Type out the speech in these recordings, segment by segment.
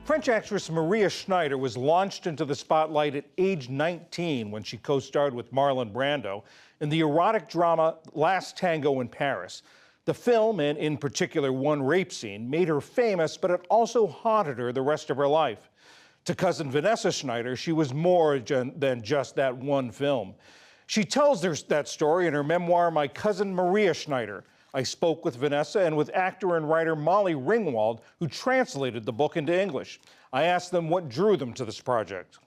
French actress Maria Schneider was launched into the spotlight at age 19 when she co-starred with Marlon Brando in the erotic drama Last Tango in Paris. The film, and in particular one rape scene, made her famous, but it also haunted her the rest of her life. To cousin Vanessa Schneider, she was more than just that one film. She tells that story in her memoir, My Cousin Maria Schneider. I spoke with Vanessa and with actor and writer Molly Ringwald, who translated the book into English. I asked them what drew them to this project.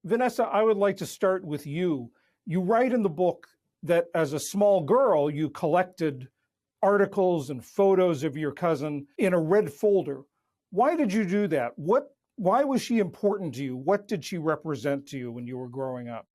Vanessa, I would like to start with you. You write in the book that as a small girl, you collected articles and photos of your cousin in a red folder. Why did you do that? Why was she important to you? What did she represent to you when you were growing up?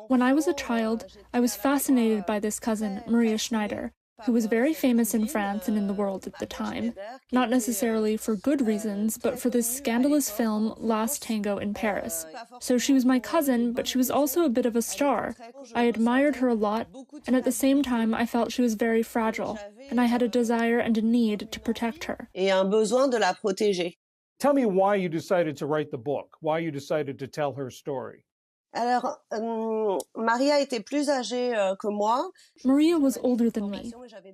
When I was a child, I was fascinated by this cousin, Maria Schneider, who was very famous in France and in the world at the time. Not necessarily for good reasons, but for this scandalous film, Last Tango in Paris. So she was my cousin, but she was also a bit of a star. I admired her a lot, and at the same time, I felt she was very fragile, and I had a desire and a need to protect her. Tell me why you decided to write the book, why you decided to tell her story. Maria was older than me.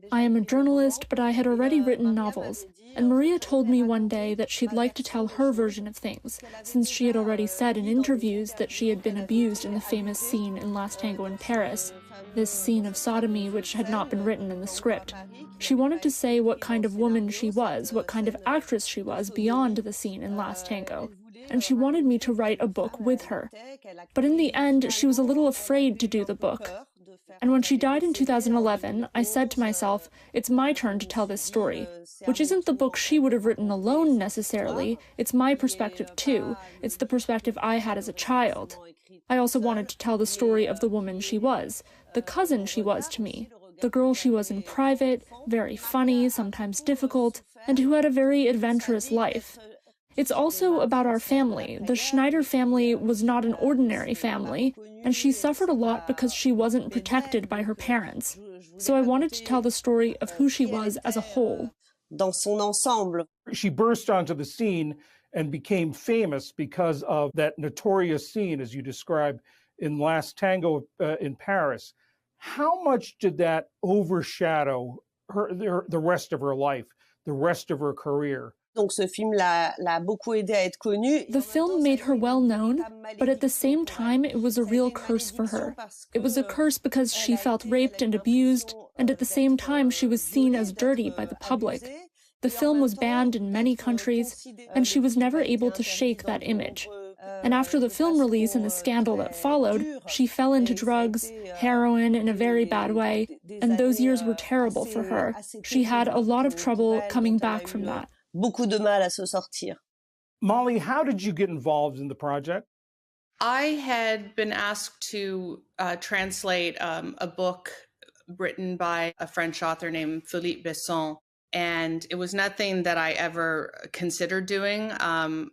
I am a journalist, but I had already written novels, and Maria told me one day that she'd like to tell her version of things, since she had already said in interviews that she had been abused in the famous scene in Last Tango in Paris, this scene of sodomy which had not been written in the script. She wanted to say what kind of woman she was, what kind of actress she was beyond the scene in Last Tango, and she wanted me to write a book with her. But in the end, she was a little afraid to do the book. And when she died in 2011, I said to myself, it's my turn to tell this story, which isn't the book she would have written alone necessarily, it's my perspective too, it's the perspective I had as a child. I also wanted to tell the story of the woman she was, the cousin she was to me, the girl she was in private, very funny, sometimes difficult, and who had a very adventurous life. It's also about our family. The Schneider family was not an ordinary family, and she suffered a lot because she wasn't protected by her parents. So I wanted to tell the story of who she was as a whole. She burst onto the scene and became famous because of that notorious scene, as you described, in Last Tango in Paris. How much did that overshadow the rest of her life, the rest of her career? The film made her well known, but at the same time, it was a real curse for her. It was a curse because she felt raped and abused, and at the same time, she was seen as dirty by the public. The film was banned in many countries, and she was never able to shake that image. And after the film release and the scandal that followed, she fell into drugs, heroin in a very bad way, and those years were terrible for her. She had a lot of trouble coming back from that. Molly, how did you get involved in the project? I had been asked to translate a book written by a French author named Philippe Besson, and it was nothing that I ever considered doing. I'm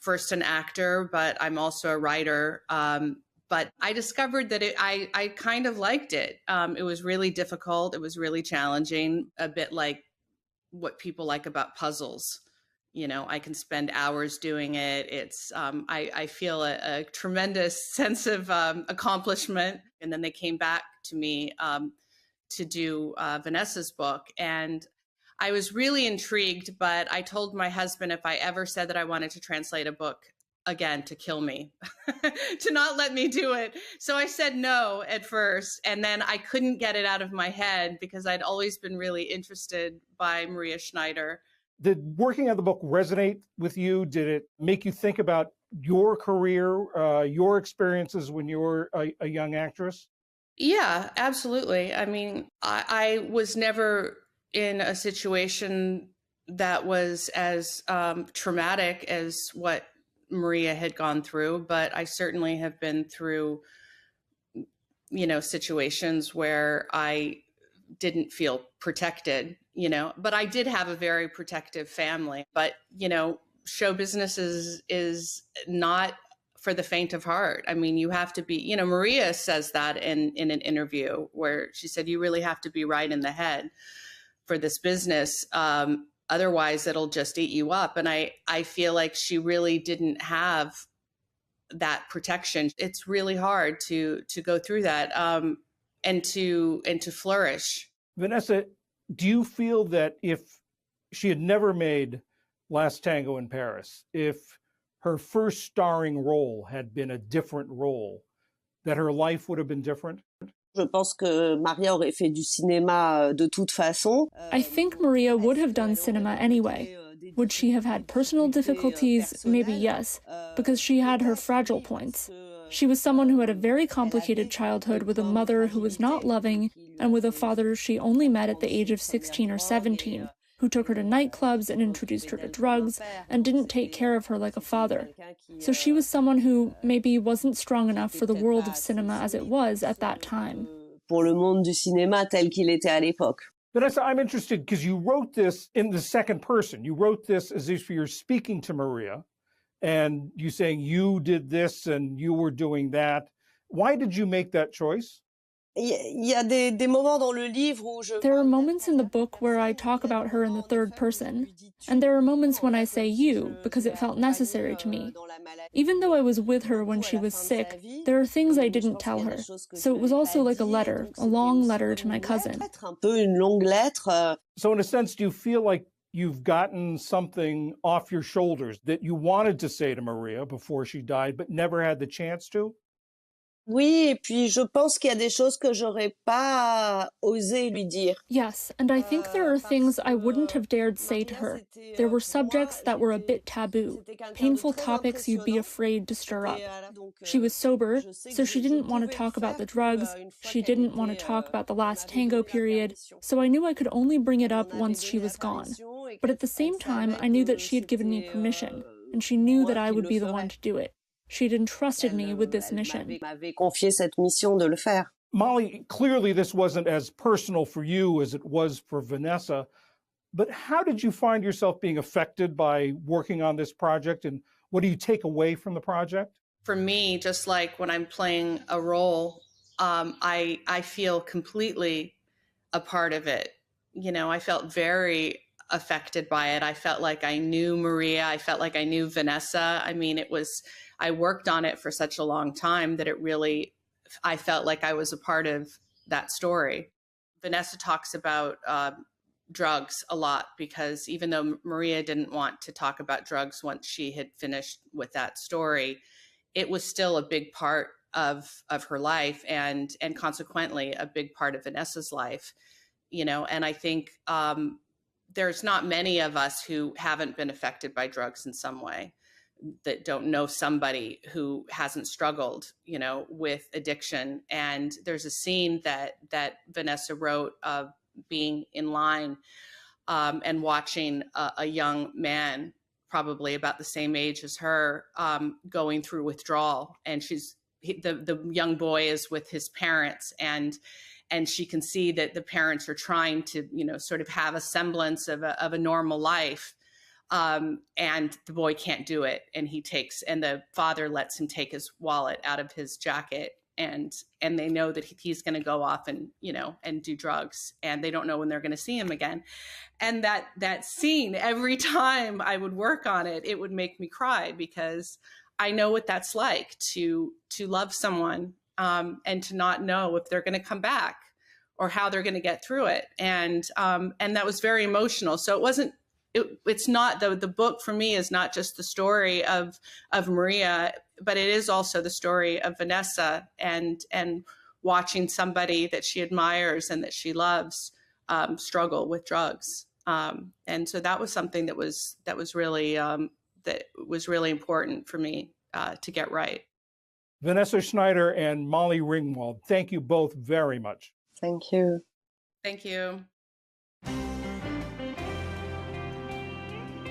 first an actor, but I'm also a writer. But I discovered that I kind of liked it. It was really difficult. It was really challenging, a bit like what people like about puzzles. You know, I can spend hours doing it. It's I feel a tremendous sense of accomplishment. And then they came back to me to do Vanessa's book, and I was really intrigued. But I told my husband if I ever said that I wanted to translate a book again, to kill me, to not let me do it. So I said no at first, and then I couldn't get it out of my head because I'd always been really interested by Maria Schneider. Did working on the book resonate with you? Did it make you think about your career, your experiences when you were a young actress? Yeah, absolutely. I mean, I was never in a situation that was as traumatic as what Maria had gone through, but I certainly have been through, situations where I didn't feel protected, but I did have a very protective family. But, show business is not for the faint of heart. I mean, you have to be, Maria says that in an interview where she said, you really have to be right in the head for this business. Otherwise, it'll just eat you up. And I feel like she really didn't have that protection. It's really hard to go through that and to flourish. Vanessa, do you feel that if she had never made Last Tango in Paris, if her first starring role had been a different role, that her life would have been different? Je pense que Maria aurait fait du cinéma de toute façon. I think Maria would have done cinema anyway. Would she have had personal difficulties? Maybe yes, because she had her fragile points. She was someone who had a very complicated childhood with a mother who was not loving and with a father she only met at the age of 16 or 17, who took her to nightclubs and introduced her to drugs and didn't take care of her like a father. So she was someone who maybe wasn't strong enough for the world of cinema as it was at that time. Pour le monde du cinéma tel qu'il était à l'époque. Vanessa, I'm interested because you wrote this in the second person. You wrote this as if you're speaking to Maria and you saying you did this and you were doing that. Why did you make that choice? Il y a des moments dans le livre où je... There are moments in the book where I talk about her in the third person, and there are moments when I say you because it felt necessary to me. Even though I was with her when she was sick, there are things I didn't tell her. So it was also like a letter, a long letter to my cousin. Un peu une longue lettre. So in a sense, do you feel like you've gotten something off your shoulders that you wanted to say to Maria before she died, but never had the chance to? Oui, et puis je pense qu'il y a des choses que j'aurais pas osé lui dire. Yes, and I think there are things I wouldn't have dared say to her. There were subjects that were a bit taboo, painful topics you'd be afraid to stir up. She was sober, so she didn't want to talk about the drugs, she didn't want to talk about the Last Tango period, so I knew I could only bring it up once she was gone. But at the same time, I knew that she had given me permission, and she knew that I would be the one to do it. She'd entrusted me with this mission. M'avait confié cette mission de le faire. Molly, clearly this wasn't as personal for you as it was for Vanessa, but how did you find yourself being affected by working on this project, and what do you take away from the project? For me, just like when I'm playing a role, I feel completely a part of it. You know, I felt very affected by it. I felt like I knew Maria. I felt like I knew Vanessa. I mean, I worked on it for such a long time that I felt like I was a part of that story. Vanessa talks about drugs a lot because even though Maria didn't want to talk about drugs once she had finished with that story, it was still a big part of her life and consequently a big part of Vanessa's life, you know, and I think there's not many of us who haven't been affected by drugs in some way, that don't know somebody who hasn't struggled, you know, with addiction. And there's a scene that Vanessa wrote of being in line and watching a young man, probably about the same age as her, going through withdrawal. And the young boy is with his parents, and she can see that the parents are trying to, you know, sort of have a semblance of a normal life. And the boy can't do it. And the father lets him take his wallet out of his jacket, and they know that he's going to go off and, you know, and do drugs, and they don't know when they're going to see him again. And that scene, every time I would work on it, it would make me cry because I know what that's like to love someone, and to not know if they're going to come back or how they're going to get through it. And that was very emotional. So it's not the book for me is not just the story of Maria, but it is also the story of Vanessa and watching somebody that she admires and that she loves struggle with drugs. And so that was something that was really important for me to get right. Vanessa Schneider and Molly Ringwald, thank you both very much. Thank you. Thank you.